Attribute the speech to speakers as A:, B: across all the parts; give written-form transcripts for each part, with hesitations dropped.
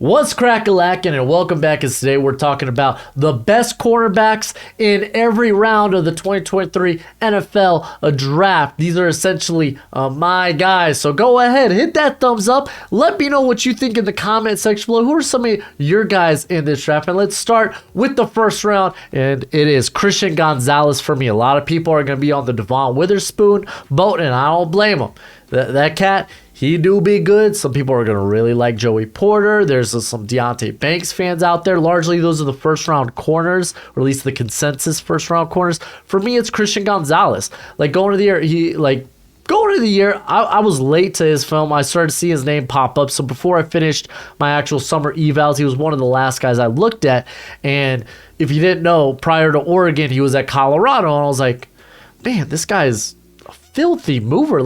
A: What's crack-a-lackin', and welcome back. As today we're talking about the best cornerbacks in every round of the 2023 NFL draft. These are essentially my guys. So go ahead, hit that thumbs up. Let me know what you think in the comment section below. Who are some of your guys in this draft? And let's start with the first round, and it is Christian Gonzalez for me. A lot of people are going to be on the Devon Witherspoon boat, and I don't blame them. That cat, he do be good. Some people are going to really like Joey Porter. There's some Deonte Banks fans out there. Largely, those are the first-round corners, or at least the consensus first-round corners. For me, it's Christian Gonzalez. Going into the year, I was late to his film. I started to see his name pop up. So before I finished my actual summer evals, he was one of the last guys I looked at. And if you didn't know, prior to Oregon, he was at Colorado. And I was like, man, this guy's a filthy mover.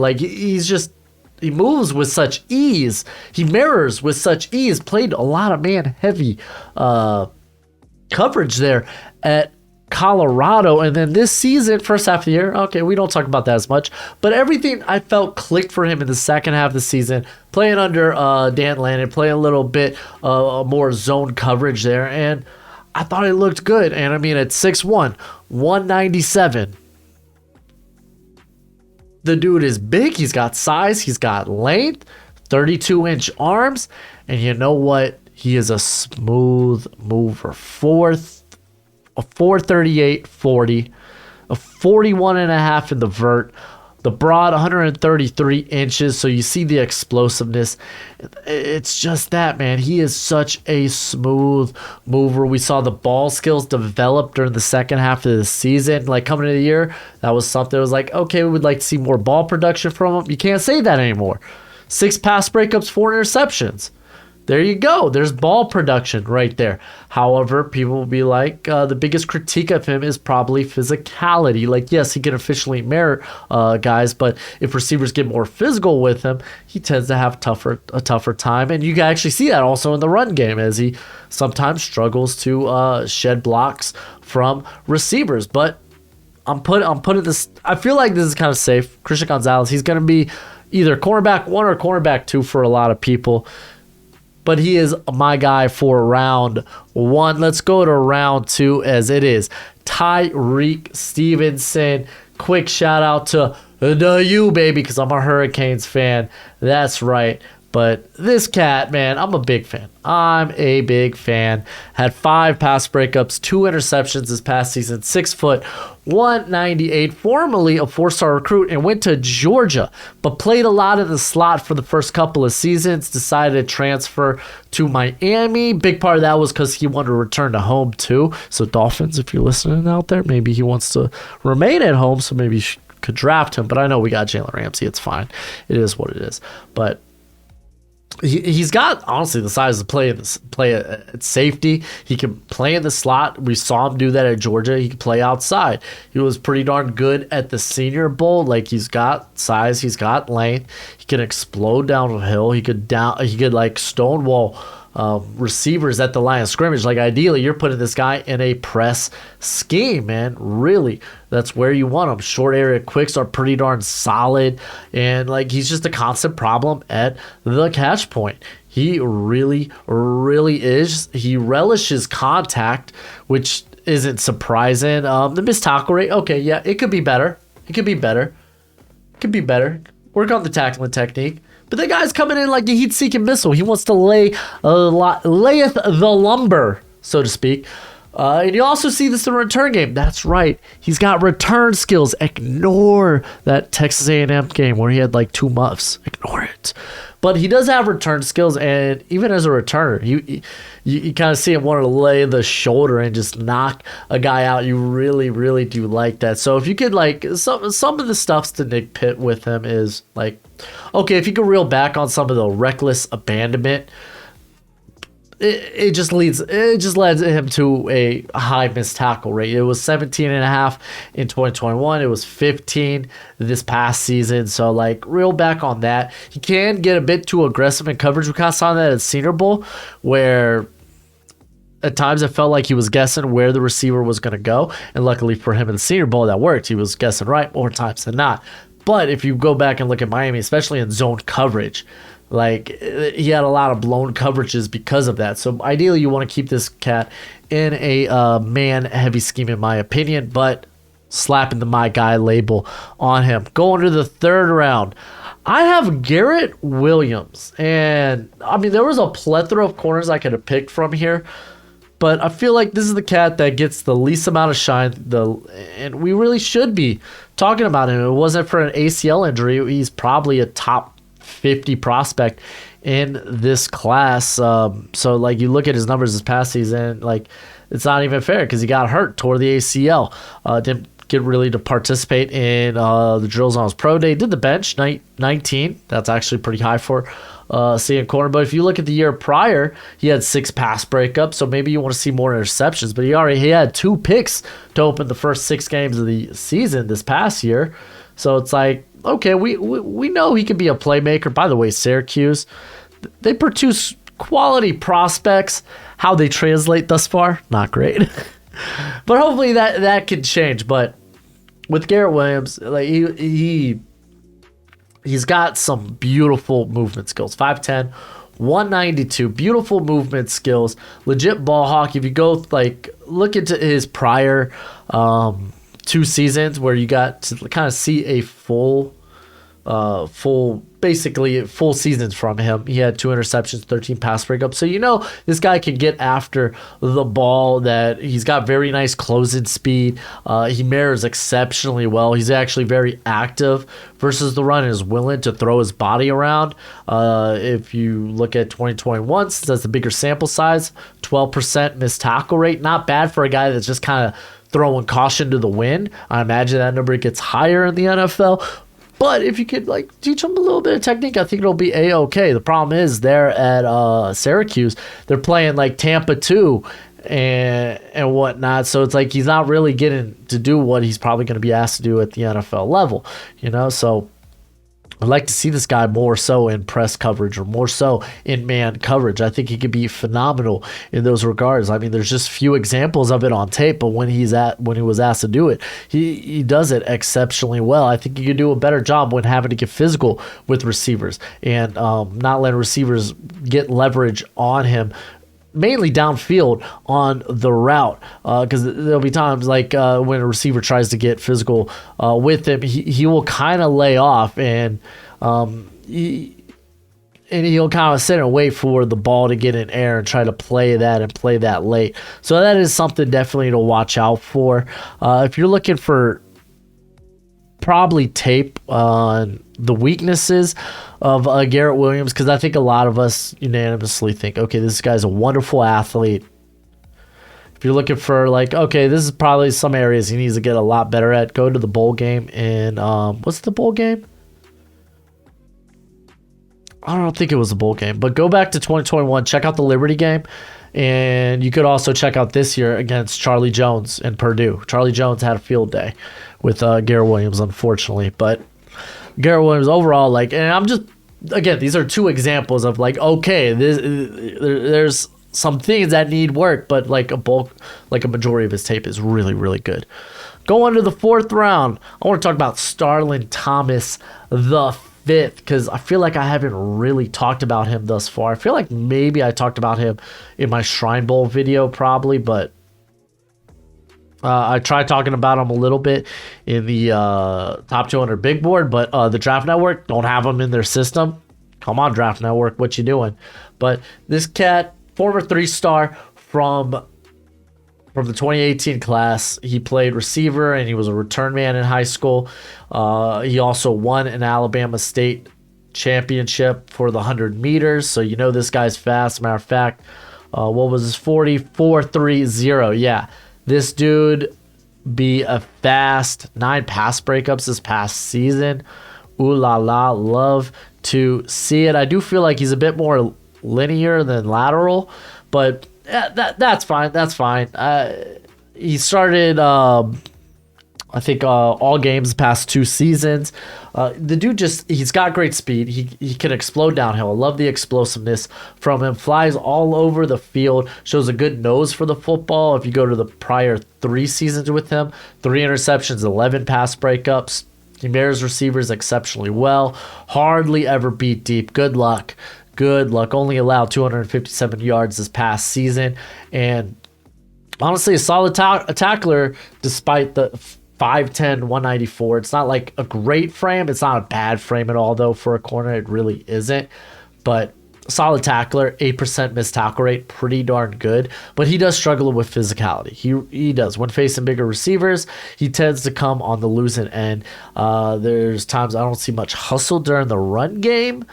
A: He moves with such ease. He mirrors with such ease. Played a lot of man-heavy coverage there at Colorado. And then this season, first half of the year, okay, we don't talk about that as much, but everything I felt clicked for him in the second half of the season, playing under Dan Lannon, playing a little bit more zone coverage there. And I thought it looked good. And I mean, at 6'1", 197, the dude is big. He's got size. He's got length, 32-inch arms. And you know what? He is a smooth mover. A 438 40, a 41.5 in the vert, the broad 133 inches. So you see the explosiveness. It's just that, man. He is such a smooth mover. We saw the ball skills develop during the second half of the season. Coming into the year, that was something that was like, okay, we would like to see more ball production from him. You can't say that anymore. 6 pass breakups, 4 interceptions. There you go. There's ball production right there. However, people will be like, the biggest critique of him is probably physicality. Yes, he can officially mirror guys, but if receivers get more physical with him, he tends to have a tougher time. And you can actually see that also in the run game, as he sometimes struggles to shed blocks from receivers. But I'm putting this. I feel like this is kind of safe. Christian Gonzalez, he's going to be either cornerback 1 or cornerback 2 for a lot of people. But he is my guy for round 1. Let's go to round 2, as it is Tyreke Stevenson. Quick shout out to the U, baby, because I'm a Hurricanes fan. That's right. But this cat, man, I'm a big fan. Had 5 pass breakups, 2 interceptions this past season. 6 foot, 198. Formerly a 4-star recruit and went to Georgia, but played a lot in the slot for the first couple of seasons. Decided to transfer to Miami. Big part of that was because he wanted to return to home too. So Dolphins, if you're listening out there, maybe he wants to remain at home. So maybe you could draft him. But I know we got Jalen Ramsey. It's fine. It is what it is. But he's got, honestly, the size to play at safety. He can play in the slot. We saw him do that at Georgia. He can play outside. He was pretty darn good at the Senior Bowl. He's got size. He's got length. He can explode downhill. He could stonewall receivers at the line of scrimmage. Ideally, you're putting this guy in a press scheme, man. Really, that's where you want him. Short area quicks are pretty darn solid, and he's just a constant problem at the catch point. He really, really is. He relishes contact, which isn't surprising. The missed tackle rate, okay, yeah, it could be better. Work on the tackling technique. But the guy's coming in like a heat-seeking missile. He wants to layeth the lumber, so to speak. And you also see this in the return game. That's right. He's got return skills. Ignore that Texas A&M game where he had 2 muffs. Ignore it. But he does have return skills, and even as a returner, you kind of see him want to lay the shoulder and just knock a guy out. You really, really do like that. So if you could, some of the stuffs to Nick Pitt with him is, okay, if you could reel back on some of the reckless abandonment, it just leads him to a high missed tackle rate. It was 17.5 in 2021. It was 15 this past season. So reel back on that. He can get a bit too aggressive in coverage. We kind of saw that at Senior Bowl, where at times it felt like he was guessing where the receiver was going to go. And luckily for him in the Senior Bowl, that worked. He was guessing right more times than not. But if you go back and look at Miami, especially in zone coverage, Like, he had a lot of blown coverages because of that. So ideally, you want to keep this cat in a man-heavy scheme, in my opinion, but slapping the my guy label on him. Going to the third round, I have Garrett Williams. And, I mean, there was a plethora of corners I could have picked from here, but I feel like this is the cat that gets the least amount of shine, and we really should be talking about him. If it wasn't for an ACL injury, he's probably a top 50 prospect in this class. So like, you look at his numbers this past season, like, it's not even fair because he got hurt, tore the ACL, didn't get really to participate in the drills on his pro day. Did the bench 19. That's actually pretty high for seeing corner. But if you look at the year prior, he had 6 pass breakups, so maybe you want to see more interceptions. But he had 2 picks to open the first 6 games of the season this past year. So it's like, okay, we know he can be a playmaker. By the way, Syracuse, they produce quality prospects. How they translate thus far, not great. But hopefully that could change. But with Garrett Williams, like, he's got some beautiful movement skills. 5'10", 192, beautiful movement skills, legit ball hawk. If you go like look into his prior 2 seasons where you got to kind of see a full seasons from him. He had 2 interceptions, 13 pass breakups. So this guy can get after the ball, that he's got very nice closing speed. He mirrors exceptionally well. He's actually very active versus the run and is willing to throw his body around. If you look at 2021, since that's a bigger sample size, 12% missed tackle rate. Not bad for a guy that's just kind of throwing caution to the wind. I imagine that number gets higher in the NFL. But if you could teach them a little bit of technique, I think it'll be A-okay. The problem is they're at Syracuse. They're playing like Tampa 2 and whatnot. So it's like he's not really getting to do what he's probably going to be asked to do at the NFL level. So I'd like to see this guy more so in press coverage or more so in man coverage. I think he could be phenomenal in those regards. I mean, there's just few examples of it on tape, but when he was asked to do it, he does it exceptionally well. I think he could do a better job when having to get physical with receivers and not letting receivers get leverage on him, mainly downfield on the route, because there'll be times like when a receiver tries to get physical with him, he will kind of lay off and he'll kind of sit and wait for the ball to get in air and try to play that late. So that is something definitely to watch out for. If you're looking for probably tape on the weaknesses of Garrett Williams, because I think a lot of us unanimously think, okay, this guy's a wonderful athlete. If you're looking for okay, this is probably some areas he needs to get a lot better at, go to the bowl game. And what's the bowl game? I don't think it was a bowl game, but go back to 2021, check out the Liberty game. And you could also check out this year against Charlie Jones and Purdue. Charlie Jones had a field day with Garrett Williams, unfortunately. But Garrett Williams overall, and I'm just, again, these are 2 examples of okay, there's some things that need work, but a majority of his tape is really, really good. Going to the 4th round, I want to talk about Starlin Thomas the 5th, because I feel like I haven't really talked about him thus far. I feel like maybe I talked about him in my Shrine Bowl video probably, but I tried talking about him a little bit in the top 200 big board, but the Draft Network don't have him in their system. Come on, Draft Network, what you doing? But this cat, former 3-star from the 2018 class. He played receiver and he was a return man in high school. He also won an Alabama State championship for the 100 meters. So this guy's fast. Matter of fact, what was his 40? 4.30. Yeah. This dude be a fast 9 pass breakups this past season. Ooh la la, love to see it. I do feel like he's a bit more linear than lateral, but that's fine. That's fine. He started, I think, all games the past 2 seasons. The dude he's got great speed. He can explode downhill. I love the explosiveness from him. Flies all over the field. Shows a good nose for the football. If you go to the prior 3 seasons with him, 3 interceptions, 11 pass breakups. He marries receivers exceptionally well. Hardly ever beat deep. Good luck. Good luck. Only allowed 257 yards this past season. And honestly, a solid tackler despite the 5'10", 194. It's not like a great frame. It's not a bad frame at all, though, for a corner. It really isn't. But solid tackler, 8% missed tackle rate, pretty darn good. But he does struggle with physicality. He does. When facing bigger receivers, he tends to come on the losing end. There's times I don't see much hustle during the run game.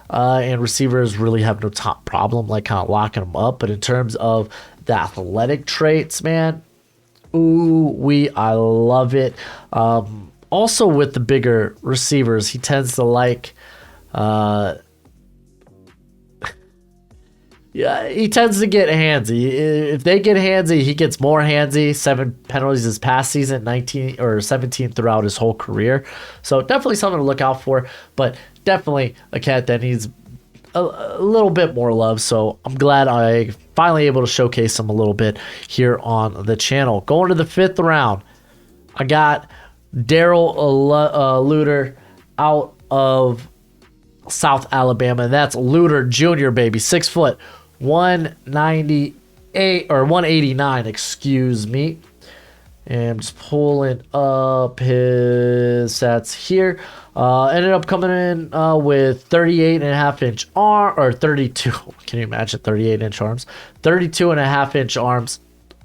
A: And receivers really have no top problem, like kind of locking them up. But in terms of the athletic traits, man, I love it. Also with the bigger receivers, he tends to like, he tends to get handsy. If they get handsy, he gets more handsy. 7 penalties this past season, 19 or 17 throughout his whole career. So definitely something to look out for, but definitely a cat that needs a little bit more love. So I'm glad I finally able to showcase him a little bit here on the channel. Going to the 5th round, I got Darrell Luter out of South Alabama. And that's Luter Jr., baby. 6 foot, 198 or 189, excuse me. And I'm just pulling up his stats here. Ended up coming in with 38.5-inch arm, or 32. Can you imagine 38-inch arms? 32.5-inch arms.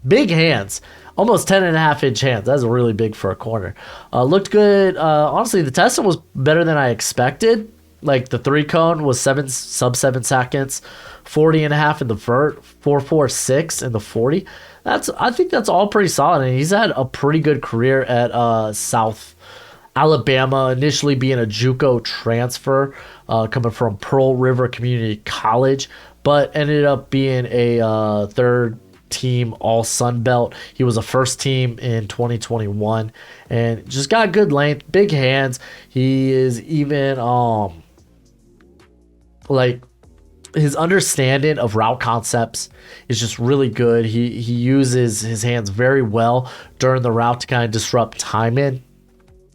A: Big hands. Almost 10.5-inch hands. That's really big for a corner. Looked good. Honestly, the testing was better than I expected. Like the 3-cone was sub 7 seconds, 40.5 in the vert, 4.46 in the 40. I think that's all pretty solid. And he's had a pretty good career at South Alabama, initially being a JUCO transfer, coming from Pearl River Community College, but ended up being a third team all Sun Belt. He was a first team in 2021 and just got good length, big hands. He is even like his understanding of route concepts is just really good. He uses his hands very well during the route to kind of disrupt timing.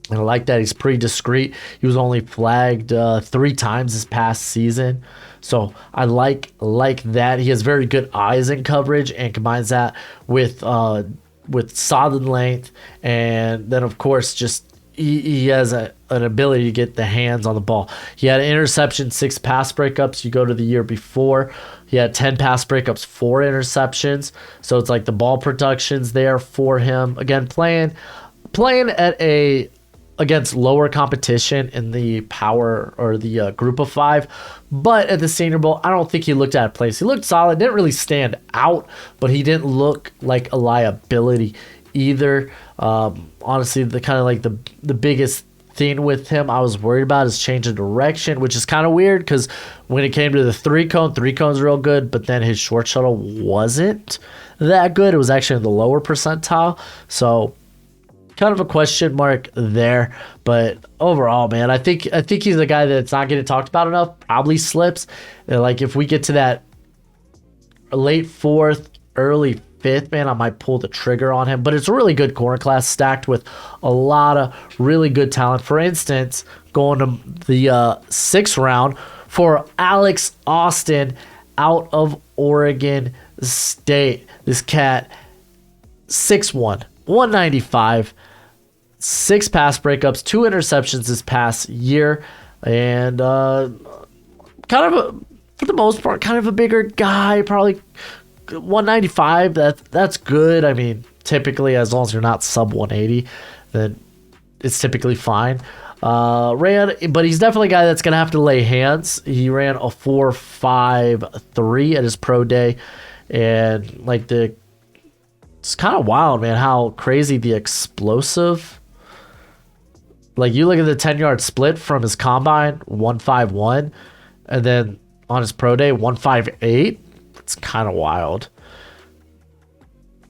A: And I like that. He's pretty discreet. He was only flagged 3 times this past season. So I like that. He has very good eyes in coverage and combines that with solid length. And then, of course, just he has an ability to get the hands on the ball. He had an interception, 6 pass breakups. You go to the year before, he had 10 pass breakups, 4 interceptions. So it's like the ball production's there for him. Again, playing at against lower competition in the power or the group of 5, but at the Senior Bowl, I don't think he looked out of place. He looked solid, didn't really stand out, but he didn't look like a liability either. Honestly, the kind of like the biggest thing with him I was worried about is change of direction, which is kind of weird because when it came to the 3-cone's real good, but then his short shuttle wasn't that good. It was actually in the lower percentile. So kind of a question mark there, but overall, man, I think he's a guy that's not getting talked about enough. Probably slips. Like if we get to that late 4th, early 5th, man, I might pull the trigger on him. But it's a really good corner class stacked with a lot of really good talent. For instance, going to the 6th round for Alex Austin out of Oregon State. This cat, 6'1", 195. 6 pass breakups, 2 interceptions this past year, and for the most part, kind of a bigger guy, probably 195. That's good. I mean, typically, as long as you're not sub 180, then it's typically fine. But he's definitely a guy that's gonna have to lay hands. He ran a 4.53 at his pro day, and like it's kind of wild, man, how crazy the explosive. Like, you look at the 10-yard split from his combine, 151, and then on his pro day, 158. It's kind of wild.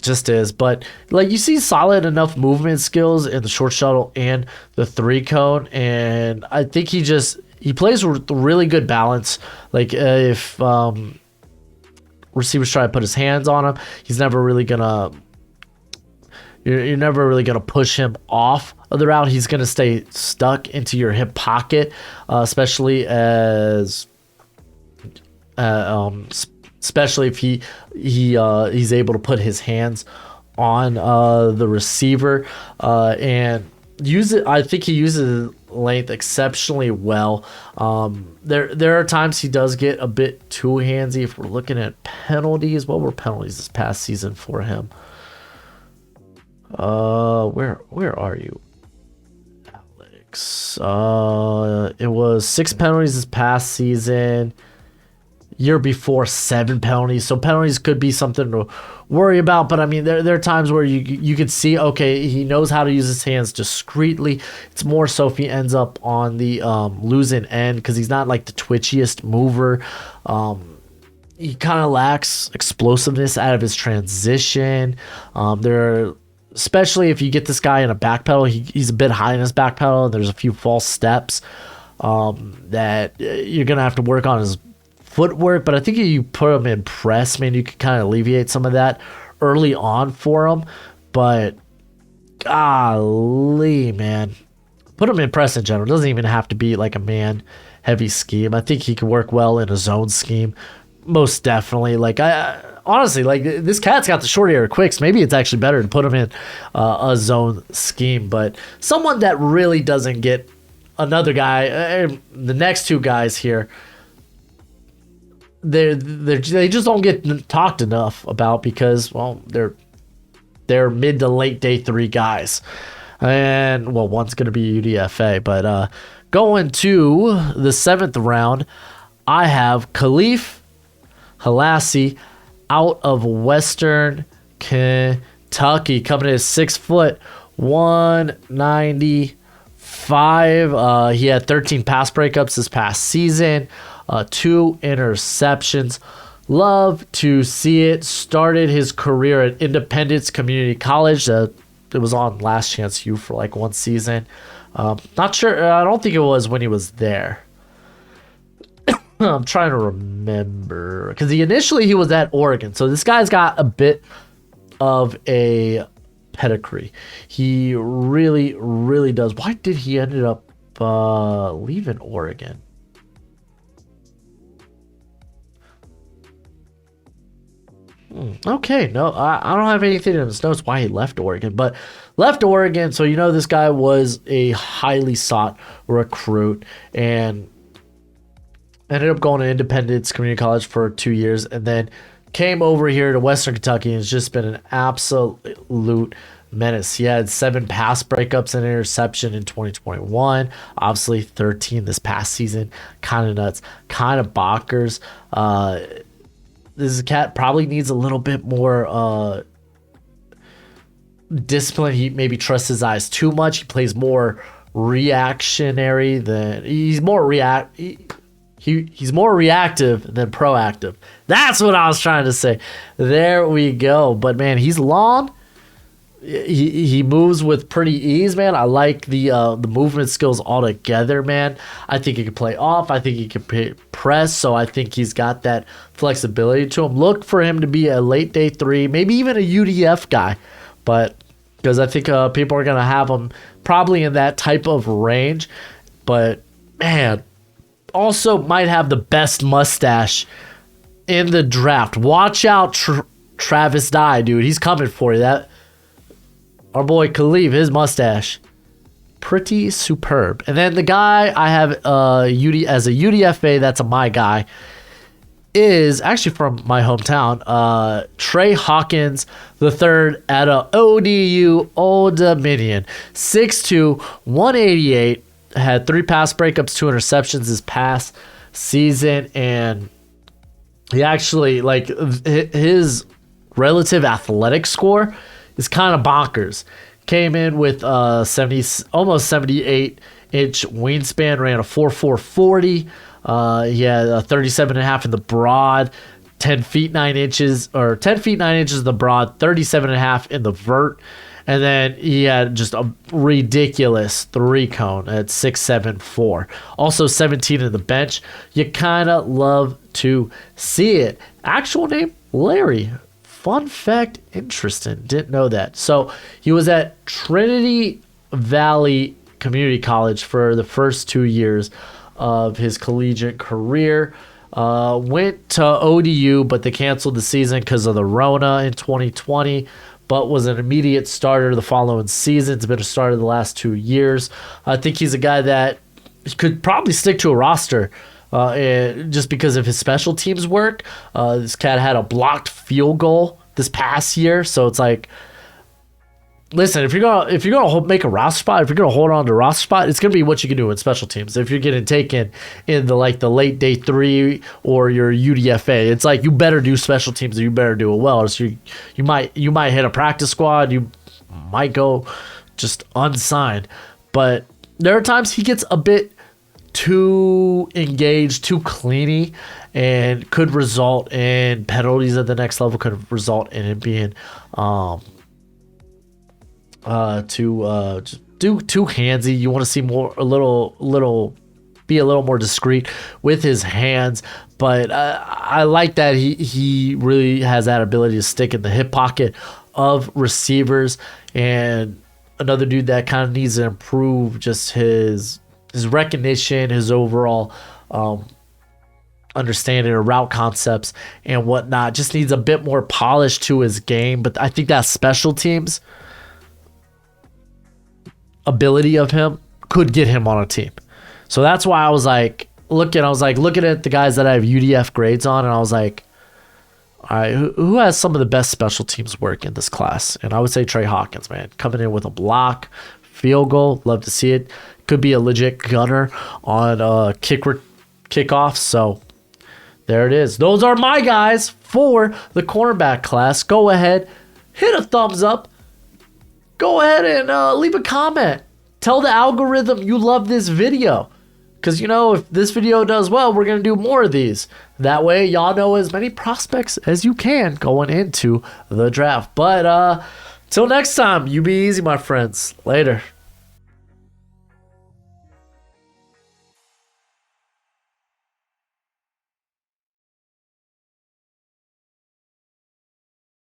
A: Just is. But, like, you see solid enough movement skills in the short shuttle and the 3-cone, and I think he plays with really good balance. Like, if receivers try to put his hands on him, he's never really going to You're never really going to push him off of the route. He's going to stay stuck into your hip pocket, especially as especially if he's able to put his hands on the receiver and use it. I think he uses length exceptionally well. There are times he does get a bit too handsy. If we're looking at penalties, what were penalties this past season for him? Where are you, Alex? It was 6 penalties this past season. Year before, 7 penalties. So penalties could be something to worry about. But I mean, there are times where you could see, okay, he knows how to use his hands discreetly. It's more so if he ends up on the losing end, because he's not like the twitchiest mover. He kind of lacks explosiveness out of his transition. Especially if you get this guy in a back pedal, he's a bit high in his back pedal. There's a few false steps that you're going to have to work on his footwork. But I think if you put him in press, man, you could kind of alleviate some of that early on for him. But golly, man, put him in press in general. It doesn't even have to be like a man-heavy scheme. I think he can work well in a zone scheme. Most definitely. Like, honestly, like, this cat's got the short area quicks. Maybe it's actually better to put him in a zone scheme. But someone that really doesn't get another guy, the next 2 guys here, they just don't get talked enough about because, well, they're mid to late day 3 guys. And, well, one's going to be UDFA. But going to the 7th round, I have Khalif EE out of Western Kentucky, coming in at 6 foot, 195. He had 13 pass breakups this past season, 2 interceptions. Love to see it. Started his career at Independence Community College. It was on Last Chance U for like 1 season. Not sure. I don't think it was when he was there. I'm trying to remember because initially he was at Oregon, so this guy's got a bit of a pedigree. He really, really does. Why did he ended up leaving Oregon? Okay, no, I don't have anything in his notes why he left Oregon, but left Oregon. So this guy was a highly sought recruit and ended up going to Independence Community College for 2 years and then came over here to Western Kentucky and has just been an absolute menace. He had 7 pass breakups and interception in 2021. Obviously 13 this past season. Kind of nuts. Kind of bonkers. This cat probably needs a little bit more discipline. He maybe trusts his eyes too much. He plays more reactionary than he's more He's more reactive than proactive. That's what I was trying to say. There we go. But, man, he's long. He moves with pretty ease, man. I like the movement skills altogether, man. I think he can play off. I think he can press. So I think he's got that flexibility to him. Look for him to be a late day 3, maybe even a UDF guy. But because I think people are going to have him probably in that type of range. But, man, also might have the best mustache in the draft. Watch out, Travis Dye, dude. He's coming for you. That our boy Khalif, his mustache, pretty superb. And then the guy I have as a UDFA, that's my guy, is actually from my hometown. Trey Hawkins III out of ODU, Old Dominion, 6'2", 188. Had 3 pass breakups, 2 interceptions this past season, and he actually, like, his relative athletic score is kind of bonkers. Came in with almost 78-inch wingspan, ran a 4.440. He had a 37.5 in the broad, 10 feet 9 inches, or 10 feet 9 inches in the broad, 37.5 in the vert. And then he had just a ridiculous 3-cone at 6.74. Also 17 in the bench. You kind of love to see it. Actual name, Larry Fun fact, interesting. Didn't know that. So he was at Trinity Valley Community College for the first 2 years of his collegiate career. Went to ODU, but they canceled the season because of the Rona in 2020, but was an immediate starter the following season. It's been a starter the last 2 years. I think he's a guy that could probably stick to a roster just because of his special teams work. This cat had a blocked field goal this past year, so it's like, listen, if you're gonna make a roster spot, if you're gonna hold on to a roster spot, it's gonna be what you can do in special teams. If you're getting taken in the late day 3 or your UDFA, it's like you better do special teams and you better do it well. So you might hit a practice squad, you might go just unsigned. But there are times he gets a bit too engaged, too cleany, and could result in penalties at the next level, could result in him being too handsy. You want to see more, be a little more discreet with his hands. But I like that he really has that ability to stick in the hip pocket of receivers. And another dude that kind of needs to improve just his recognition, his overall understanding of route concepts and whatnot. Just needs a bit more polish to his game. But I think that special teams ability of him could get him on a team. So that's why I was looking at the guys that I have UDF grades on, and I was like, all right, who has some of the best special teams work in this class? And I would say Trey Hawkins, man, coming in with a block, field goal, love to see it. Could be a legit gunner on kickoffs. So there it is. Those are my guys for the cornerback class. Go ahead, hit a thumbs up. Go ahead and leave a comment. Tell the algorithm you love this video. Because, if this video does well, we're going to do more of these. That way, y'all know as many prospects as you can going into the draft. But till next time, you be easy, my friends. Later.